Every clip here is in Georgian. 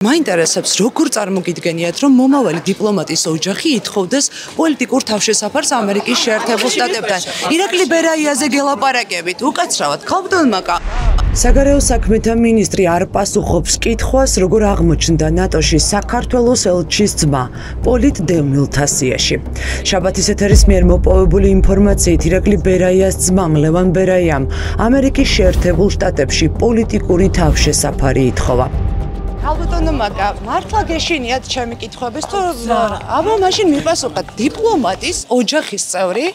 მაინტერესებს როგორ წარმოგიდგენიათ რომ მომავალი დიპლომატის ოჯახი ითხოვდეს პოლიტიკურ თავშესაფარს ამერიკის შეერთებულ შტატებთან. ირაკლი ბერაიაზე გელაპარაკებით უკაცრავად ქალბატონმა საგარეო საქმეთა მინისტრი არ პასუხობს კითხვას როგორ აღმოჩნდა ნატოში საქართველოს ელჩის ძმა პოლიტ დევნილთა სიაში. შაბათის ეთერის მიერ მოპოვებული ინფორმაციით ირაკლი ბერაიას ძმამ ლევან ბერაიამ ამერიკის შეერთებულ შტატებში პოლიტიკური თავშესაფარი ითხოვა. ალბათონო მაგა მართლა გეშინიათ ჩემი კითხვების თუ აბა მაშინ მიპასუხეთ დიპლომატის ოჯახის წევრი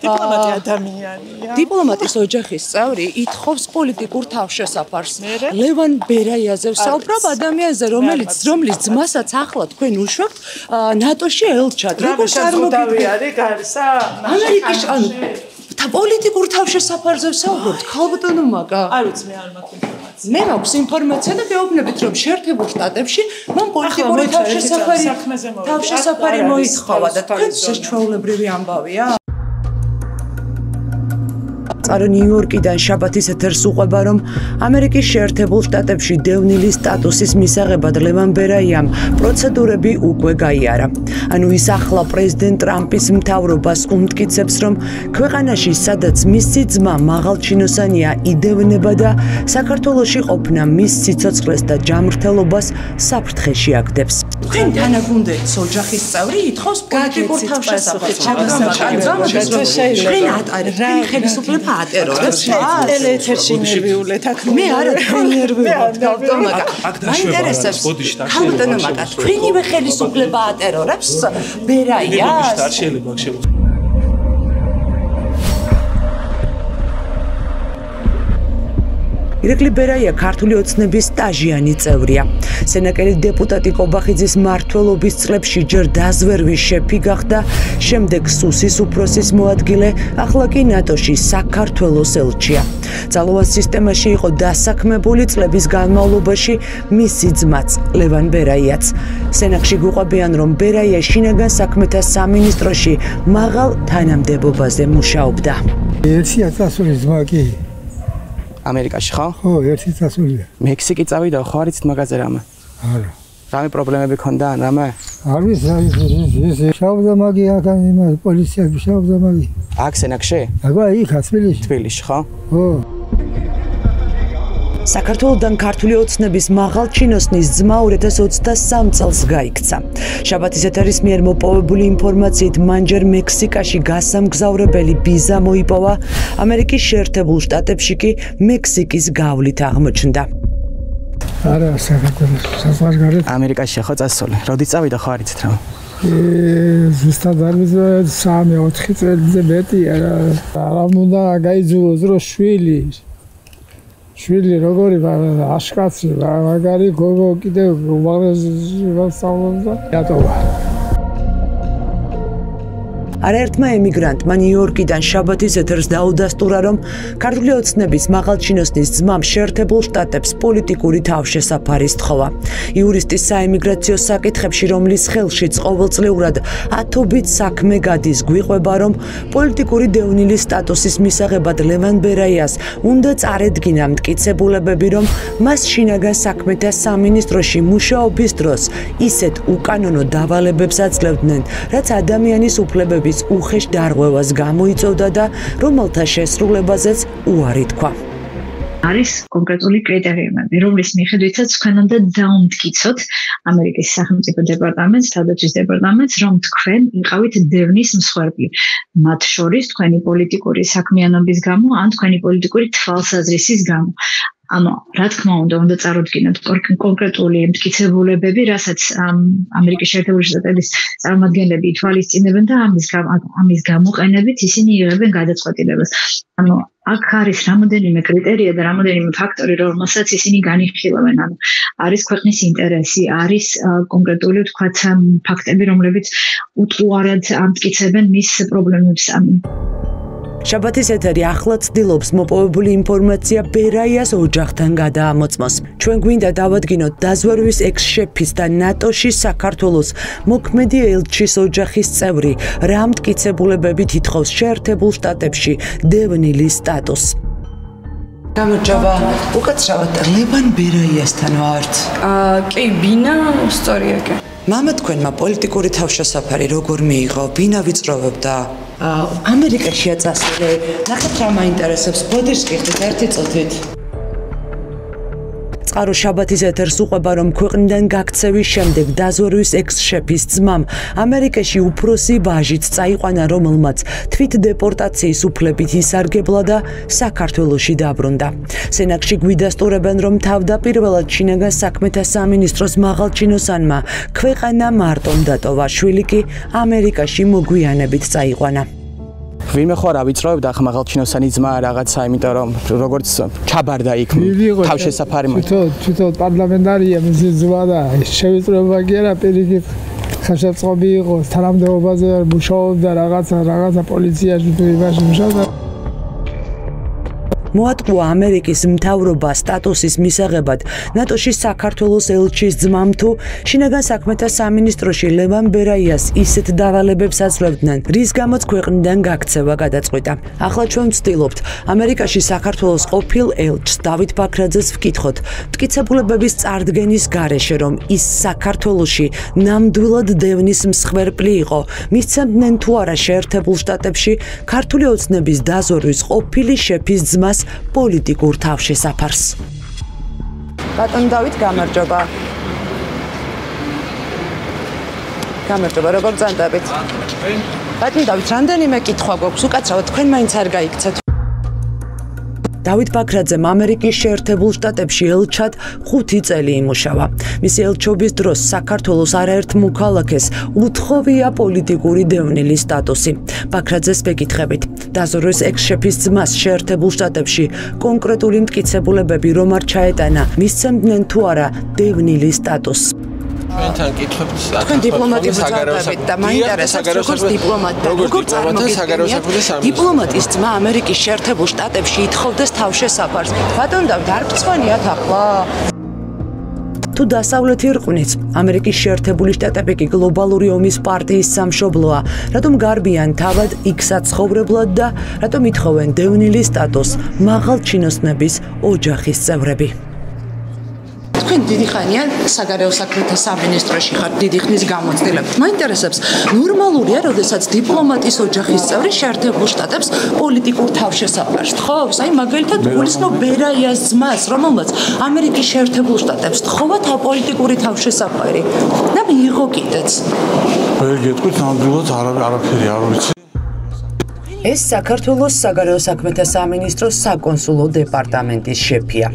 დიპლომატი ადამიანია დიპლომატის ოჯახის წევრი ითხოვს პოლიტიკურ თავშესაფარს ლევან ბერაიაზე ვსაუბრობ ადამიანზე რომლის ძმასაც ახლა თქვენ უშვებთ ნატოში ელჩად როგორ წარმოგიდგენიათ გარსა ამერიკის და პოლიტიკურ თავშესაფარზე ვსაუბრობთ ქალბატონო მაგა არ ვიცი მე არ მაქვს ინფორმაცია მე მაქვს ინფორმაცია და გეუბნებით რომ შეერთებულ შტატებში მან პოლიტიკური თავშესაფარი მოითხოვა და თქვენს ეს ჩვეულებრივი ამბავია წარო ნიუ-იორკიდან შაბათის ეთერს უყვება რომ ამერიკის შეერთებულ შტატებში დევნილის სტატუსის მისაღებად ლევან ბერაიამ პროცედურები უკვე გაიარა. ანუ ის ახლა პრეზიდენტ ტრამპის მთავრობას უმტკიცებს რომ ქვეყანაში სადაც მისი ძმა მაღალჩინოსანია იდევნება და საქართველოში ყოფნა მის სიცოცხლეს და ჯანმრთელობას საფრთხეში აგდებს. თქვენ თანაგუნდელის ოჯახის წევრი ითხოვს პოლიტიკურ თავშესაფარს. ხელისუფლება ატერორებს ეთერში ნერვიულეთ აქ მე არა თქვენ ნერვიულად გავდომაგა მაინტერესებს ქალბატონო მაგა თქვენივე ხელისუფლება ატერორებს ბერაიას არ შეიძლება აქ შემოწმო ირაკლი ბერაია ქართული ოცნების სტაჟიანი წევრია. სენაკელი დეპუტატი კობახიძის მმართველობის წლებში ჯერ დაზვერვის შეფი გახდა, შემდეგ სუსის უფროსის მოადგილე, ახლა კი ნატოში საქართველოს ელჩია. ძალოვან სისტემაში იყო დასაქმებული წლების განმავლობაში მისი ძმაც ლევან ბერაიაც. სენაკში გვიყვებიან რომ ბერაია შინაგან საქმეთა სამინისტროში მაღალ თანამდებობაზე მუშაობდა. ერთია წასული ძმა კი ამერიკაში ხო? ხო, ერთი წასულია. მექსიკი წავიდა, ხო არიცით მაგაზე რამე? არა. რამე პრობლემები ქონდა, რამე? არ ვიცი, ეს შავდა მაგი აქ იმას პოლიციას შავდა მაგი. აქ სენაკში? აბა იქ თბილისში. თბილისში, ხო? ხო. საქართველოდან ქართული ოცნების მაღალჩინოსნის ძმა 2023 წელს გაიქცა. შაბათის ეთერის მიერ მოპოვებული ინფორმაციით მან ჯერ მექსიკაში გასამგზავრებელი ვიზა მოიპოვა, ამერიკის შეერთებულ შტატებში კი მექსიკის გავლით აღმოჩნდა. არა, საქართველოს საზღვარგარეთ. ამერიკაში ხო წასული. როდის წავიდა ხო არიცით რა? ზუსტად არ ვიცი 3-4 წელზე მეტია რა. არ უნდა გაიძულოს რომ შვილი როგორი აშკაცი მაგარი გოგო კიდევ უმაღლესი ვასწავლობდა დატოვა არაერთმა ემიგრანტმა ნიუ-იორკიდან შაბათის ეთერს დაუდასტურა რომ ქართული ოცნების მაღალჩინოსნის ძმამ შეერთებულ შტატებს პოლიტიკური თავშესაფარი სთხოვა. იურისტის საემიგრაციო საკითხებში რომლის ხელშიც ყოველწლიურად ათობით საქმე გადის გვიყვება რომ პოლიტიკური დევნილის სტატუსის მისაღებად ლევან ბერაიას უნდა წარედგინა მტკიცებულებები რომ მას შინაგან საქმეთა სამინისტროში მუშაობის დროს ისეთ უკანონო დავალებებს აძლევდნენ რაც ადამიანის უფლებების უხეშ დარღვევას გამოიწვევდა და რომელთა შესრულებაზეც უარი თქვა. არის კონკრეტული კრიტერიუმები, რომლის მიხედვითაც თქვენ უნდა დაუმტკიცოთ ამერიკის სახელმწიფო დეპარტამენტს, თავდაცვის დეპარტამენტს, რომ თქვენ იყავით დევნის მსხვერპლი, მათ შორის თქვენი პოლიტიკური საქმიანობის გამო ან თქვენი პოლიტიკური თვალსაზრისის გამო. ანუ რა თქმა უნდა წარუდგინოთ კონკრეტული მტკიცებულებები, რასაც ამერიკის შეერთებული შტატების წარმომადგენლები ითვალისწინებენ და ამის გამოყენებით ისინი იღებენ გადაწყვეტილებას. ანუ აქ არის რამოდენიმე კრიტერია და რამოდენიმე ფაქტორი, რომელსაც ისინი განიხილავენ. ანუ არის ქვეყნის ინტერესი, არის კონკრეტული თქვათ ფაქტები, რომლებიც უტყუარად ამტკიცებენ მის პრობლემებს. შაბათის ეთერი ახლა ცდილობს მოპოვებული ინფორმაცია ბერაიას ოჯახთან გადაამოწმოს. ჩვენ გვინდა დავადგინოთ დაზვერვის ექს-შეფის და ნატოში საქართველოს მოქმედი ელჩის ოჯახის წევრი რა მტკიცებულებებით ითხოვს შეერთებულ შტატებში დევნილის სტატუსს. გამარჯობა. უკაცრავად ლევან ბერაიასთან ვართ. კი, ბინა სწორია კი. მამა თქვენმა პოლიტიკური თავშესაფარი როგორ მიიღო? ბინა ვიწროვებდა? ამერიკაშია წასული. ნახეთ რა მაინტერესებს. ბოდიშს გიხდით ერთი წუთით. წყარო შაბათის ეთერს უყვება, რომ ქვეყნიდან გაქცევის შემდეგ დაზვერვის ექს-შეფის ძმამ ამერიკაში უფროსი ვაჟიც წაიყვანა, რომელმაც თვით დეპორტაციის უფლებით ისარგებლა და საქართველოში დაბრუნდა. სენაკში გვიდასტურებენ, რომ თავდაპირველად შინაგან საქმეთა სამინისტროს მაღალჩინოსანმა ქვეყანა მარტომ დატოვა, შვილი კი ამერიკაში მოგვიანებით წაიყვანა. ვინმე ხო არა ვიწროვებდა ახლა მაღალჩინოსანი ძმა რაღაცა, იმიტომ რომ როგორც ჩაბარდა იქ თავშესაფარი თვითონ პარლამენტარია მისი ძმა და შევიწროება კი არა, პირიქით ხელშეწყობი იყო, თანამდებობაზე მუშაობდა, რაღაცა პოლიციაში თუ იმაში მუშაობდა. მოატყუა ამერიკის მთავრობა სტატუსის მისაღებად ნატოში საქართველოს ელჩის ძმამ თუ შინაგან საქმეთა სამინისტროში ლევან ბერაიას ისეთ დავალებებს აძლევდნენ, რის გამოც ქვეყნიდან გაქცევა გადაწყვიტა. ახლა ჩვენ ვცდილობთ ამერიკაში საქართველოს ყოფილ ელჩს დავით ბაქრაძეს ვკითხოთ, მტკიცებულებების წარდგენის გარეშე, რომ ის საქართველოში ნამდვილად დევნის მსხვერპლი იყო, მისცემდნენ თუ არა შეერთებულ შტატებში ქართული ოცნების დაზვერვის ყოფილი შეფის ძმას პოლიტიკურ თავშესაფარს. ბატონ დავით, გამარჯობა. გამარჯობა, როგორ წანდებით? ბატონ დავით, რამდენიმე კითხვა გვაქვს, უკაცრავად თქვენ მაინც არ გაიქცეთ. დავით ბაქრაძემ ამერიკის შეერთებულ შტატებში ელჩად 5 წელი იმუშავა. მისი ელჩობის დროს საქართველოს არაერთ მოქალაქეს უთხოვია პოლიტიკური დევნილის სტატუსი. ბაქრაძეს მეკითხებით, დაზვერვის ექს-შეფის ძმას შეერთებულ შტატებში კონკრეტული მტკიცებულებები რომ არ ჩაეტანა, მისცემდნენ თუ არა დევნილის სტატუსს. ჩვენთან კითხებთ თქვენ დიპლომატიურ ძალებით და მაინტერესებს როგორც დიპლომატ და როგორც წარმოგიდგენიათ დიპლომატის ძმა ამერიკის შეერთებულ შტატებში ითხოვდეს თავშესაფარს. ბატონ დავით, არ გწვენიათ ახლა? თუ დასავლეთი რყვნიც ამერიკის შეერთებული შტატები კი გლობალური ომის პარტიის სამშობლოა, რატომ გარბიან თავად იქ საცხოვრებლად და რატომ ითხოვენ დევნილის სტატუსს მაღალჩინოსნების ოჯახის წევრები? თქვენ დიდი ხანია საგარეო საქმეთა სამინისტროში ხართ, დიდი ხნის გამოცდილებით. მაინტერესებს, ნორმალურია, როდესაც დიპლომატის ოჯახის წევრი შეერთებულ შტატებს პოლიტიკურ თავშესაფარს თხოვს? აი მაგალითად გულისხმობ ბერაიას ძმას, რომელმაც ამერიკის შეერთებულ შტატებს თხოვა პოლიტიკური თავშესაფარი და მიიღო კიდეც. ვერ გეტყვით, ნამდვილად არაფერი არ ვიცი. ეს საქართველოს საგარეო საქმეთა სამინისტროს საკონსულო დეპარტამენტის შეფია.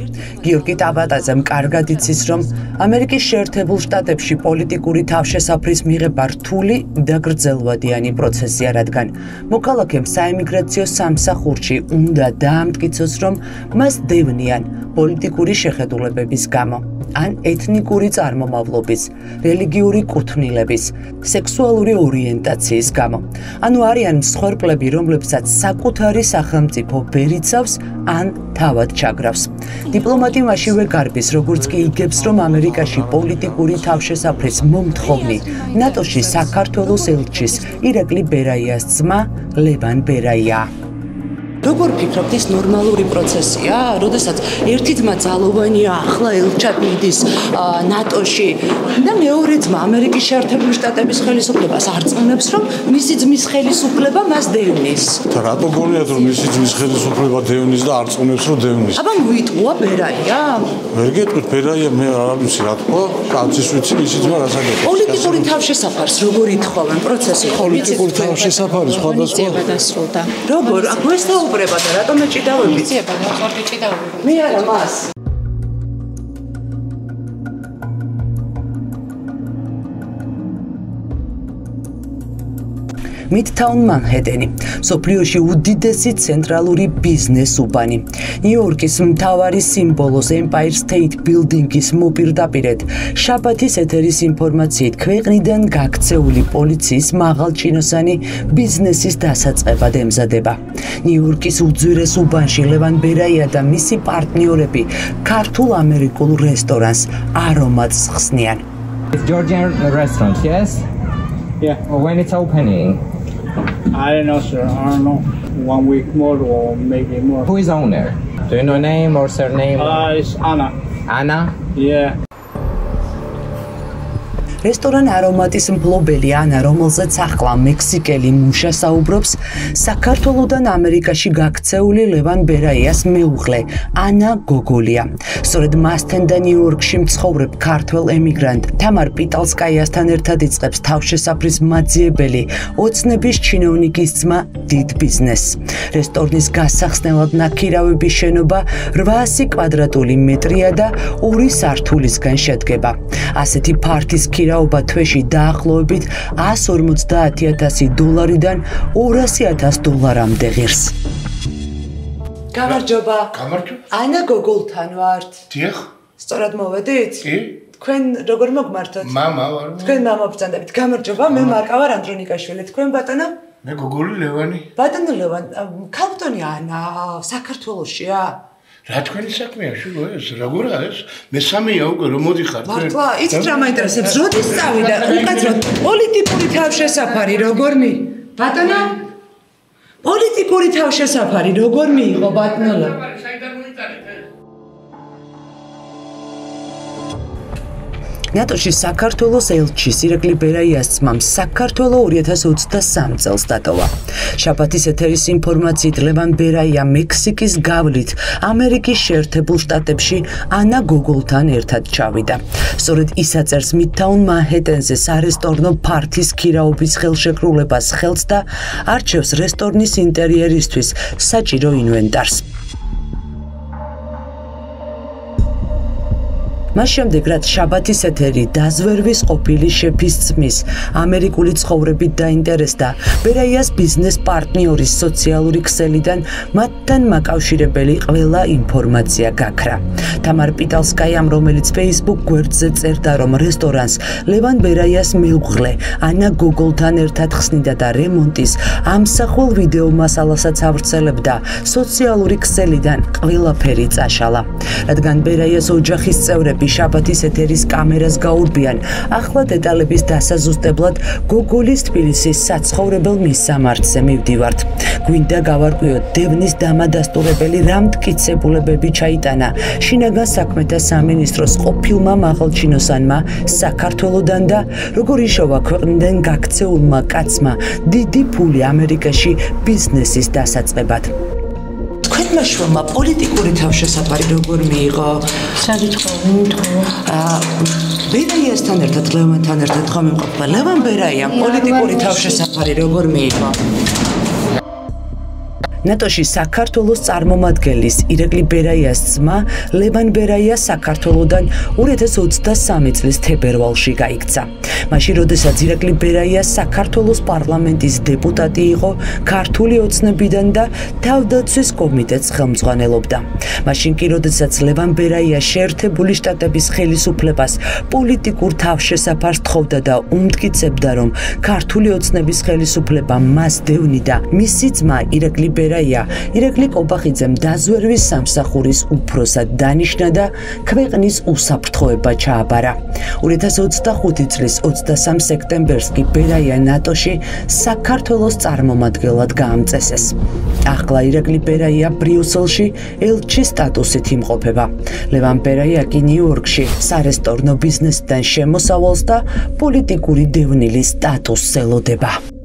გიორგი ტაბატაძემ კარგად იცის, რომ ამერიკის შეერთებულ შტატებში პოლიტიკური თავშესაფრის მიღება რთული და გრძელვადიანი პროცესია, რადგან მოქალაქემ საემიგრაციო სამსახურში უნდა დაამტკიცოს, რომ მას დევნიან პოლიტიკური შეხედულებების გამო, ან ეთნიკური წარმომავლობის, რელიგიური კუთვნილების, სექსუალური ორიენტაციის გამო. ანუ არიან მსხვერპლები, რომლებსაც საკუთარი სახელმწიფო ვერ იცავს ან თავად ჩაგრავს. დიპლომატი მაშინვე გარბის, როგორც კი იგებს, რომ ამერიკაში პოლიტიკური თავშესაფრის მომთხოვნი ნატოში საქართველოს ელჩის ირაკლი ბერაიას ძმა ლევან ბერაია. როგორ ფიქრობთ, ის ნორმალური პროცესია, როდესაც ერთი ძმა ძალოვანია, ახლა ელჩად მიდის ნატოში და მეორე ძმა ამერიკის შეერთებული შტატების ხელისუფლებას არწმუნებს, რომ მისი ძმის ხელისუფლება მას დევნის. და რატო გონიათ, რომ მისი ძმის ხელისუფლება დევნის და არწმუნებს, რომ დევნის? აბა მოიტყუა ბერაია? ვერ გეტყვით, ბერაია მე არ ვიცი რა თქვა, კაცის ვიცი, მისი ძმა რა საკეთებს. პოლიტიკური თავშესაფარს როგორ ითხოვენ პროცესი? პოლიტიკური თავშესაფარი სხვადასხვა დასრულდა. როგორ? აქ ვესაუბრება და რატომ ეჭიდავები? იცება, ვარ გეჭიდავები. მე არა მას. Midtown Manhattan, სოფლიოში უდიდესი ცენტრალური ბიზნეს უბანი. ნიუ-იორკის მთავარი სიმბოლოს Empire State Building-ის მოპირდაპირედ შაბათის ეთერის ინფორმაციით ქვეყნიდან გაქცეული პოლიციის მაღალჩინოსანი ბიზნესის დასაწყებად ემზადება. ნიუ-იორკის უძვირეს უბანში ლევან ბერაია და მისი პარტნიორები ქართულ ამერიკულ რესტორანს არომატს ხსნიან. Georgian restaurant, yes? Yeah. When it's opening? I don't know, sir. I don't know. 1 week more or maybe more. Who is owner? Do you know name or surname? It's Anna. Anna? Yeah. რესტორან არომატის მფლობელი ანა, რომელზეც ახლა მექსიკელი მუშა საუბრობს, საქართველოდან ამერიკაში გაქცეული ლევან ბერაიას მეუღლე ანა გოგოლია. სწორედ მასთან და ნიუ-იორკში მცხოვრებ ქართველ ემიგრანტ თამარ პიტალსკაიასთან ერთად იწყებს თავშესაფრის მაძიებელი ოცნების ჩინოვნიკის ძმა დიდ ბიზნესს. რესტორნის გასახსნელად ნაქირავების შენობა 800 კვადრატული მეტრია და 2 სართულისგან შედგება. ასეთი ფართის რაობა თვეში დაახლოებით $150,000-დან $200,000-მდე ღირს. გამარჯობა. გამარჯობა. ანა გოგოლთან ვართ. დიახ. სწორად მოვედით? კი. თქვენ როგორ მოგმართოთ? მამა ვარ. თქვენ მამა ბრძანდებით. გამარჯობა, მე მარკა ვარ ანდრონიკაშვილი. თქვენ ბატონო? მე გოგოლი ლევანი. ბატონო ლევან, ქალბატონი ანა საქართველოშია? რა თქვენი საქმეა შულო ეს? როგორა ეს? მესამეა უკვე რომ მოდიხარ თქვენ. მართლა, იცით რა მაინტერესებს? როდის წავიდა? უკაცრავად პოლიტიკური თავშესაფარი როგორ ბატონო? პოლიტიკური თავშესაფარი როგორ მიიღო ბატონო? ნატოში საქართველოს ელჩის ირაკლი ბერაიას ძმამ საქართველოს 2023 წელს დატოვა. შაბათის ეთერის ინფორმაციით ლევან ბერაია მექსიკის გავლით ამერიკის შეერთებულ შტატებში ანა გოგოლთან ერთად ჩავიდა. სწორედ ის აწერს მიდთაუნ მანჰეტენზე სარესტორნო ფართის ქირაობის ხელშეკრულებას ხელს და არჩევს რესტორნის ინტერიერისთვის საჭირო ინვენტარს. მას შემდეგ რაც შაბათის ეთერი დაზვერვის ყოფილი შეფის ძმის ამერიკული ცხოვრებით დაინტერესდა, ბერაიას ბიზნეს პარტნიორის სოციალური ქსელიდან მათთან მაკავშირებელი ყველა ინფორმაცია გაქრა. თამარ პიტალსკაიამ, რომელიც Facebook გვერდზე წერდა, რომ რესტორანს ლევან ბერაიას მეუღლე ანა გოგოლთან ერთად ხსნიდა და რემონტის ამსახველ ვიდეო მასალასაც ავრცელებდა, სოციალური ქსელიდან ყველაფერი წაშალა. რადგან ბერაიას ოჯახის წევრები შაბათის ეთერის კამერას გაურბიან, ახლა დეტალების დასაზუსტებლად გოგოლის თბილისის საცხოვრებელ მისამართზე მივდივართ. გვინდა გავარკვიოთ დევნის დამადასტურებელი რა მტკიცებულებები ჩაიტანა შინაგან საქმეთა სამინისტროს ყოფილმა მაღალჩინოსანმა საქართველოდან და როგორ იშოვა ქვეყნიდან გაქცეულმა კაცმა დიდი ფული ამერიკაში ბიზნესის დასაწყებად. თქვენმა შვილმა პოლიტიკური თავშესაფარი როგორ მიიღო? ბერაიასთან ერთად, ლევანთან ერთად ხომ იმყოფება? ლევან ბერაიამ პოლიტიკური თავშესაფარი როგორ მიიღო? ნატოში საქართველოს წარმომადგენლის ირაკლი ბერაიას ძმა ლევან ბერაია საქართველოდან 2023 წლის თებერვალში გაიქცა. მაშინ, როდესაც ირაკლი ბერაია საქართველოს პარლამენტის დეპუტატი იყო ქართული ოცნებიდან და თავდაცვის კომიტეტს ხელმძღვანელობდა. მაშინ კი, როდესაც ლევან ბერაია შეერთებული შტატების ხელისუფლებას პოლიტიკურ თავშესაფარს თხოვდა და უმტკიცებდა, რომ ქართული ოცნების ხელისუფლება მას დევნიდა, მისი ძმა ირაკლი ირაკლი კობახიძემ დაზვერვის სამსახურის უფროსად დანიშნა და ქვეყნის უსაფრთხოება ჩააბარა. 2025 წლის 23 სექტემბერს კი ბერაია ნატოში საქართველოს წარმომადგენლად გაამწესეს. ახლა ირაკლი ბერაია ბრიუსელში ელჩის სტატუსით იმყოფება. ლევან ბერაია კი ნიუ-იორკში სარესტორნო ბიზნესიდან შემოსავალს და პოლიტიკური დევნილის სტატუსს ელოდება.